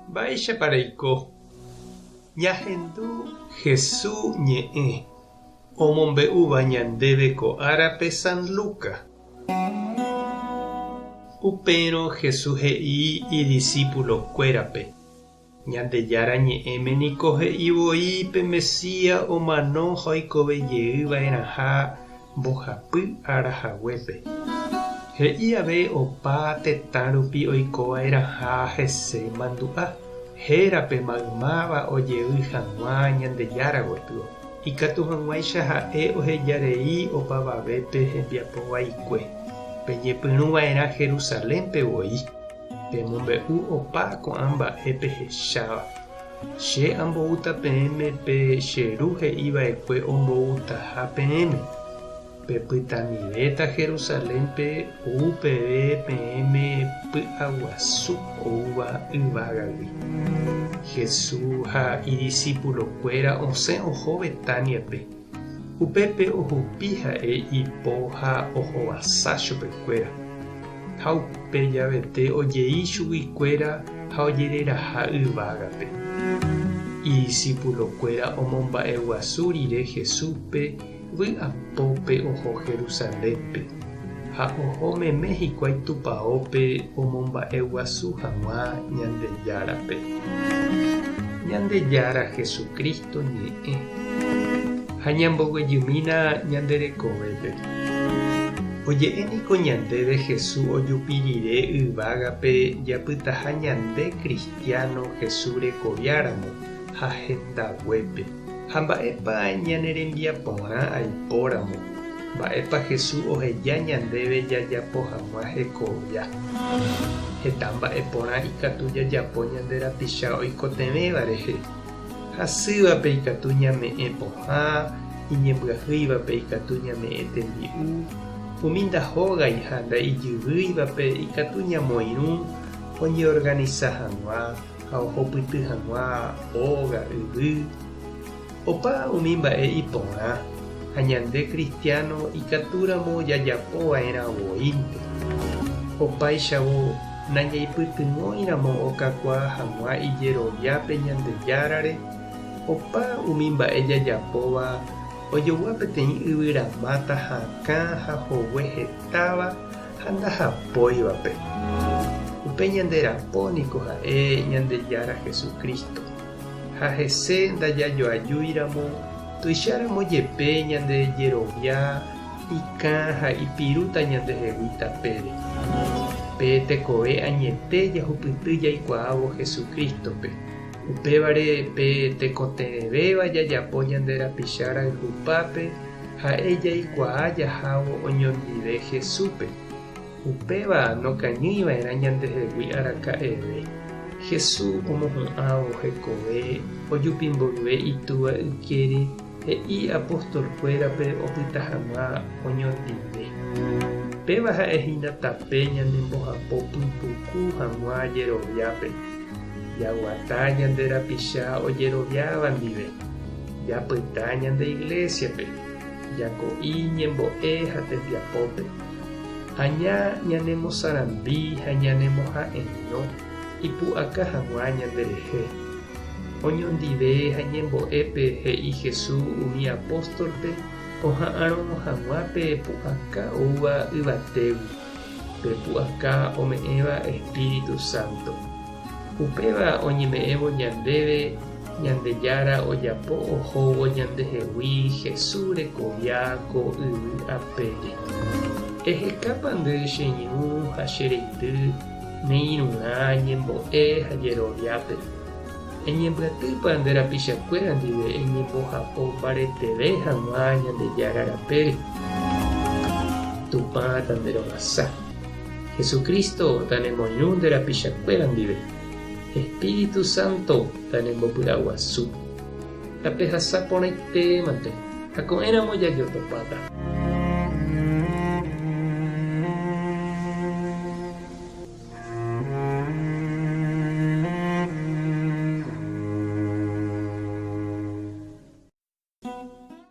Baixa paraiko. Ñahendu Jesús ñe'ẽ omombe'úva ñandéve ko árape San Luca. Upérõ Jesús he'i idiscípulokuérape. Ñandejára ñe'ẽme niko he'ivoi pe Mesías omano ha oikove jeýva'erãha mbohapy arahaguépe. He'i ave opa tetã rupi oikova'erãha hese mandu'a. Hérape maymáva ojevy hag̃ua Ñandejára gotyo. Ikatu hag̃uáicha ha'e ohejarei opavavépe hembiapovaikue. Peñepyrũva'erã Jerusalénpe voi. Pemombe'u opa ko'ã mba'épe hecháva. Che amboúta peẽme pe cheru he'iva'ekue omboutaha peẽme. Pepytamivéta Jerusalénpe upeve peẽme py'aguasu oúva yvágagui. Jesús ha idiscípulokuéra osẽ oho Betániape. Upépe ohupi ha'e ipo ha ohovasa chupekuéra. Ha upe javete ojei chuguikuéra ha ojereraha yvágape. Idiscípulokuéra omomba'eguasu rire Jesúspe vy'apópe oho Jerusalénpe. Ha ohomeme hikuái tupaópe omomba'eguasu hag̃ua Ñandejárape. Ñandejára Jesucristo ñe'ẽ. Ha ñamboguejymína ñanderekovépe. Oje'éniko ñandéve Jesús ojupi rire yvágape japytaha ñande cristiano Jesús rekoviáramo ha hendaguépe. Ha mba'épa ñanerembiaporã aipóramo. Mba'épa Jesús oheja ñandéve jajapo hag̃ua hekovia. Heta mba'eporã ikatu jajapo ñande rapicha oikotevẽva rehe. Hasývape ikatu ñame'ẽ pohã, iñembyahýivape ikatu ñame'ẽ tembi'u, umi ndahógai ha ndaijyvýivape ikatu ñamoirũ oñeorganiza hag̃ua ha ohopyty hag̃ua óga yvy. Opa umi mba'e iporã ha ñande cristiano ikatúramo jajapova'erã voínte. Opáichavo nañaipytyvõiramo okakua hag̃ua ijeroviápe Ñandejárare. Opa umi mba'e jajapóva ojogua peteĩ yvyramáta hakã ha hovue hetáva ha ndahapóivape. Upe ñanderapóniko ha'e Ñandejára Jesucristo. Ha hese ndajajoajúiramo tuicharamo jepe ñandejerovia ikã ha ipirúta ñandehegui-tapére. Pe tekove añete jahupyty jaikuaávo Jesucristope. Upévare pe tekoterevéva jajapo ñanderapichára yhupápe ha'e jaikuaa jahávo oñondive Jesúspe. Upéva nokañýiva'erã ñandehegui araka'eve. Jesús omohu'ãvo hekove ojupimboyve itúva ykére he'i apostolkuérape opyta hag̃ua oñondive. Péva ha'ehína tape ñanembohapo pypuku hag̃ua jeroviápe. Jaguata ñande rapicha ojeroviáva ndive. Japyta ñande iglesiape. Jako'i ñembo'e ha tembiapópe. Aña ñanemosarambi ha ñanemoha'eño ipu'aka hag̃ua ñanderehe. Oñondive ha ñembo'épe he'i Jesús umi apóstolpe oha'ãrõmo hag̃uápe pu'aka ouva yvatégui. Pe pu'aka ome'ẽva Espíritu Santo. Upéva oñeme'ẽvo ñandéve Ñandejára ojapo ohóvo ñandehegui Jesús rekovia ko yvy apére. Ehekápa nde cheñyrũ ha chereity neirũrã ñembo'e ha jeroviápe. Eñembyatýpa nde rapichakuéra ndive eñembohapo mbareteve hag̃ua Ñandejára rapére. Tupã tanderovasa. Jesucristo tanemoirũ nde rapichakuéra ndive. Espíritu Santo tanembopy'aguasu. Tape hasapórãitémante ha ko'ẽramo jajotopáta.